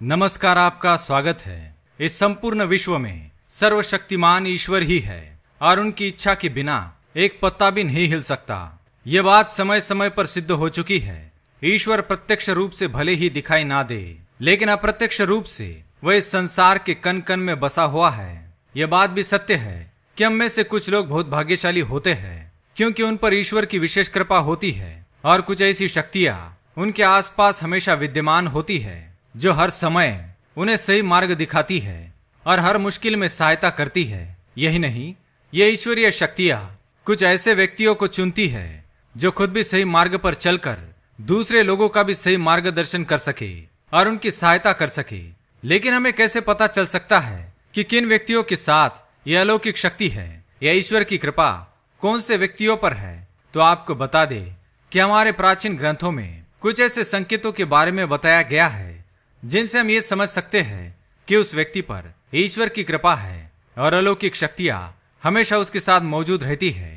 नमस्कार, आपका स्वागत है। इस संपूर्ण विश्व में सर्वशक्तिमान ईश्वर ही है और उनकी इच्छा के बिना एक पत्ता भी नहीं हिल सकता। ये बात समय समय पर सिद्ध हो चुकी है। ईश्वर प्रत्यक्ष रूप से भले ही दिखाई ना दे, लेकिन अप्रत्यक्ष रूप से वह इस संसार के कण कण में बसा हुआ है। यह बात भी सत्य है कि हम में से कुछ लोग बहुत भाग्यशाली होते हैं, क्योंकि उन पर ईश्वर की विशेष कृपा होती है और कुछ ऐसी शक्तियां उनके आसपास हमेशा विद्यमान होती है जो हर समय उन्हें सही मार्ग दिखाती है और हर मुश्किल में सहायता करती है। यही नहीं, ये ईश्वरीय शक्तियां कुछ ऐसे व्यक्तियों को चुनती है जो खुद भी सही मार्ग पर चलकर दूसरे लोगों का भी सही मार्गदर्शन कर सके और उनकी सहायता कर सके। लेकिन हमें कैसे पता चल सकता है कि किन व्यक्तियों के साथ यह अलौकिक शक्ति है या ईश्वर की कृपा कौन से व्यक्तियों पर है? तो आपको बता दे कि हमारे प्राचीन ग्रंथों में कुछ ऐसे संकेतों के बारे में बताया गया है जिनसे हम ये समझ सकते हैं कि उस व्यक्ति पर ईश्वर की कृपा है और अलौकिक शक्तियां हमेशा उसके साथ मौजूद रहती है।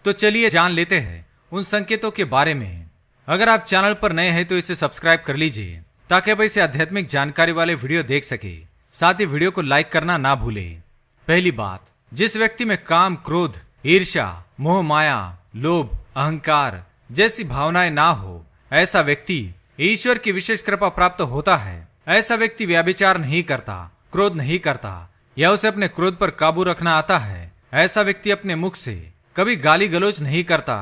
तो चलिए जान लेते हैं उन संकेतों के बारे में। अगर आप चैनल पर नए हैं तो इसे सब्सक्राइब कर लीजिए ताकि आप ऐसे आध्यात्मिक जानकारी वाले वीडियो देख सके। साथ ही वीडियो को लाइक करना ना भूलें। पहली बात, जिस व्यक्ति में काम, क्रोध, ईर्ष्या, मोह, माया, लोभ, अहंकार जैसी भावनाएं ना हो, ऐसा व्यक्ति ईश्वर की विशेष कृपा प्राप्त होता है। ऐसा व्यक्ति व्यभिचार नहीं करता, क्रोध नहीं करता या उसे अपने क्रोध पर काबू रखना आता है। ऐसा व्यक्ति अपने मुख से कभी गाली गलौज नहीं करता।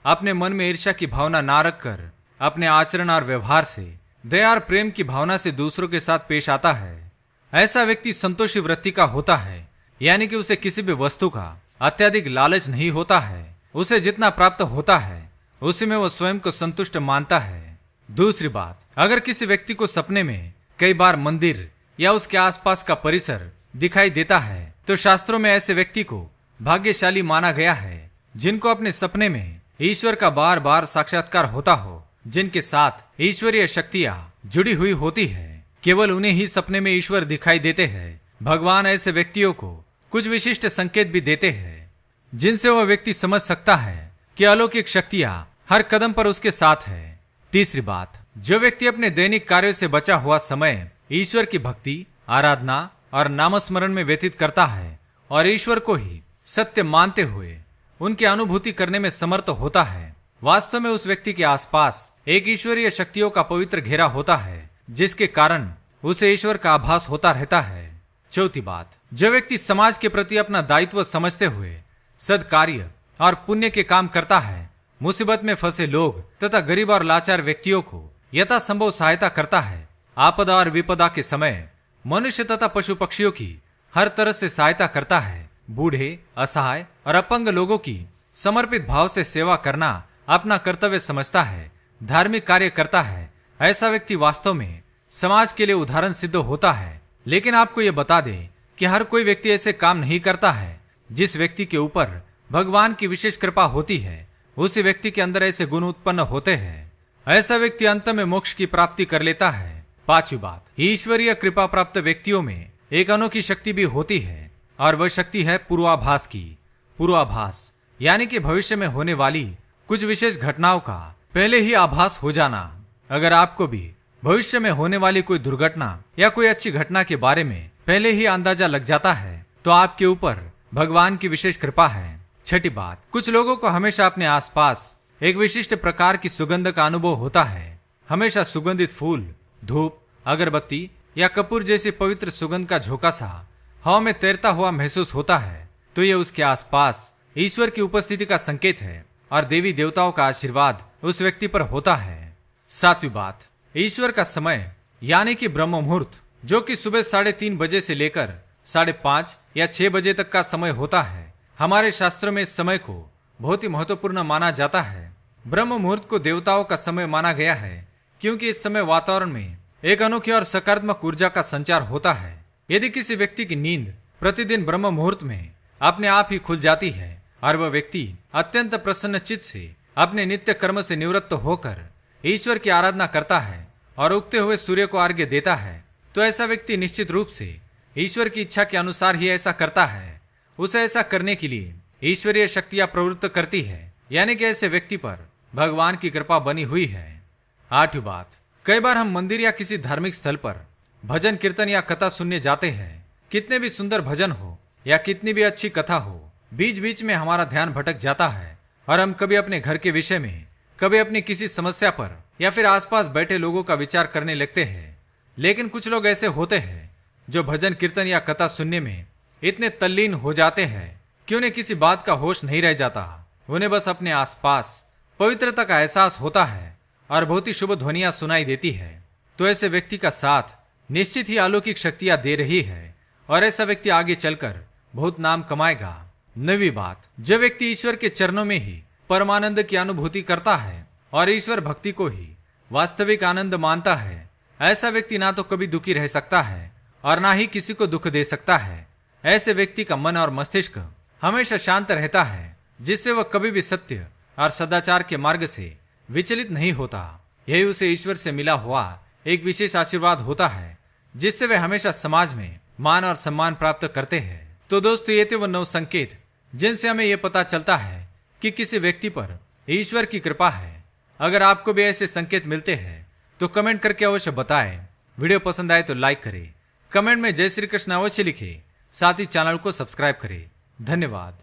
अपने मन में ईर्ष्या की भावना ना रखकर अपने आचरण और व्यवहार से दया और प्रेम की भावना से दूसरों के साथ पेश आता है। ऐसा व्यक्ति संतोषी वृत्ति का होता है, यानी कि उसे किसी भी वस्तु का अत्यधिक लालच नहीं होता है। उसे जितना प्राप्त होता है उसी में वो स्वयं को संतुष्ट मानता है। दूसरी बात, अगर किसी व्यक्ति को सपने में कई बार मंदिर या उसके आसपास का परिसर दिखाई देता है तो शास्त्रों में ऐसे व्यक्ति को भाग्यशाली माना गया है जिनको अपने सपने में ईश्वर का बार बार साक्षात्कार होता हो, जिनके साथ ईश्वरीय शक्तियां जुड़ी हुई होती है। केवल उन्हें ही सपने में ईश्वर दिखाई देते हैं। भगवान ऐसे व्यक्तियों को कुछ विशिष्ट संकेत भी देते हैं जिनसे वह व्यक्ति समझ सकता है कि अलौकिक शक्तियां हर कदम पर उसके साथ है। तीसरी बात, जो व्यक्ति अपने दैनिक कार्यों से बचा हुआ समय ईश्वर की भक्ति, आराधना और नामस्मरण में व्यतीत करता है और ईश्वर को ही सत्य मानते हुए उनकी अनुभूति करने में समर्थ होता है, वास्तव में उस व्यक्ति के आसपास एक ईश्वरीय शक्तियों का पवित्र घेरा होता है जिसके कारण उसे ईश्वर का आभास होता रहता है। चौथी बात, जो व्यक्ति समाज के प्रति अपना दायित्व समझते हुए सद्कार्य और पुण्य के काम करता है, मुसीबत में फंसे लोग तथा गरीब और लाचार व्यक्तियों को यथासंभव सहायता करता है, आपदा और विपदा के समय मनुष्य तथा पशु पक्षियों की हर तरह से सहायता करता है, बूढ़े, असहाय और अपंग लोगों की समर्पित भाव से सेवा करना अपना कर्तव्य समझता है, धार्मिक कार्य करता है, ऐसा व्यक्ति वास्तव में समाज के लिए उदाहरण सिद्ध होता है। लेकिन आपको ये बता दें कि हर कोई व्यक्ति ऐसे काम नहीं करता है। जिस व्यक्ति के ऊपर भगवान की विशेष कृपा होती है उसी व्यक्ति के अंदर ऐसे गुण उत्पन्न होते हैं। ऐसा व्यक्ति अंत में मोक्ष की प्राप्ति कर लेता है। पांचवी बात, ईश्वरीय कृपा प्राप्त व्यक्तियों में एक अनोखी शक्ति भी होती है और वह शक्ति है पूर्वाभास की। पूर्वाभास यानी कि भविष्य में होने वाली कुछ विशेष घटनाओं का पहले ही आभास हो जाना। अगर आपको भी भविष्य में होने वाली कोई दुर्घटना या कोई अच्छी घटना के बारे में पहले ही अंदाजा लग जाता है तो आपके ऊपर भगवान की विशेष कृपा है। छठी बात, कुछ लोगों को हमेशा अपने आसपास एक विशिष्ट प्रकार की सुगंध का अनुभव होता है। हमेशा सुगंधित फूल, धूप, अगरबत्ती या कपूर जैसी पवित्र सुगंध का झोंका सा हवा में तैरता हुआ महसूस होता है तो यह उसके आसपास ईश्वर की उपस्थिति का संकेत है और देवी देवताओं का आशीर्वाद उस व्यक्ति पर होता है। सातवीं बात, ईश्वर का समय यानी कि ब्रह्म मुहूर्त, जो कि सुबह 3:30 बजे से लेकर 5:30 या 6 बजे तक का समय होता है, हमारे शास्त्रों में इस समय को बहुत ही महत्वपूर्ण माना जाता है। ब्रह्म मुहूर्त को देवताओं का समय माना गया है क्योंकि इस समय वातावरण में एक अनोखी और सकारात्मक ऊर्जा का संचार होता है। यदि किसी व्यक्ति की नींद प्रतिदिन ब्रह्म मुहूर्त में अपने आप ही खुल जाती है और वह व्यक्ति अत्यंत प्रसन्न चित्त से अपने नित्य कर्म से निवृत्त होकर ईश्वर की आराधना करता है और उगते हुए सूर्य को अर्घ्य देता है, तो ऐसा व्यक्ति निश्चित रूप से ईश्वर की इच्छा के अनुसार ही ऐसा करता है। उसे ऐसा करने के लिए ईश्वरीय शक्तियां प्रवृत्त करती है, यानी कि ऐसे व्यक्ति पर भगवान की कृपा बनी हुई है। आठवीं बात, कई बार हम मंदिर या किसी धार्मिक स्थल पर भजन कीर्तन या कथा सुनने जाते हैं, कितने भी सुंदर भजन हो या कितनी भी अच्छी कथा हो, बीच बीच में हमारा ध्यान भटक जाता है और हम कभी अपने घर के विषय में, कभी अपनी किसी समस्या पर या फिर आसपास बैठे लोगों का विचार करने लगते हैं। लेकिन कुछ लोग ऐसे होते हैं जो भजन कीर्तन या कथा सुनने में इतने तल्लीन हो जाते हैं कि उन्हें किसी बात का होश नहीं रह जाता। उन्हें बस अपने आसपास पवित्रता का एहसास होता है और बहुत ही शुभ ध्वनियां सुनाई देती है। तो ऐसे व्यक्ति का साथ निश्चित ही अलौकिक शक्तियां दे रही है और ऐसा व्यक्ति आगे चलकर बहुत नाम कमाएगा। नवी बात, जो व्यक्ति ईश्वर के चरणों में ही परमानंद की अनुभूति करता है और ईश्वर भक्ति को ही वास्तविक आनंद मानता है, ऐसा व्यक्ति ना तो कभी दुखी रह सकता है और ना ही किसी को दुख दे सकता है। ऐसे व्यक्ति का मन और मस्तिष्क हमेशा शांत रहता है, जिससे वह कभी भी सत्य और सदाचार के मार्ग से विचलित नहीं होता। यही उसे ईश्वर से मिला हुआ एक विशेष आशीर्वाद होता है, जिससे वे हमेशा समाज में मान और सम्मान प्राप्त करते हैं। तो दोस्तों, ये थे वो 9 संकेत जिनसे हमें यह पता चलता है कि किसी व्यक्ति पर ईश्वर की कृपा है। अगर आपको भी ऐसे संकेत मिलते हैं तो कमेंट करके अवश्य बताएं। वीडियो पसंद आए तो लाइक करें, कमेंट में जय श्री कृष्ण अवश्य लिखें, साथ ही चैनल को सब्सक्राइब करें। धन्यवाद।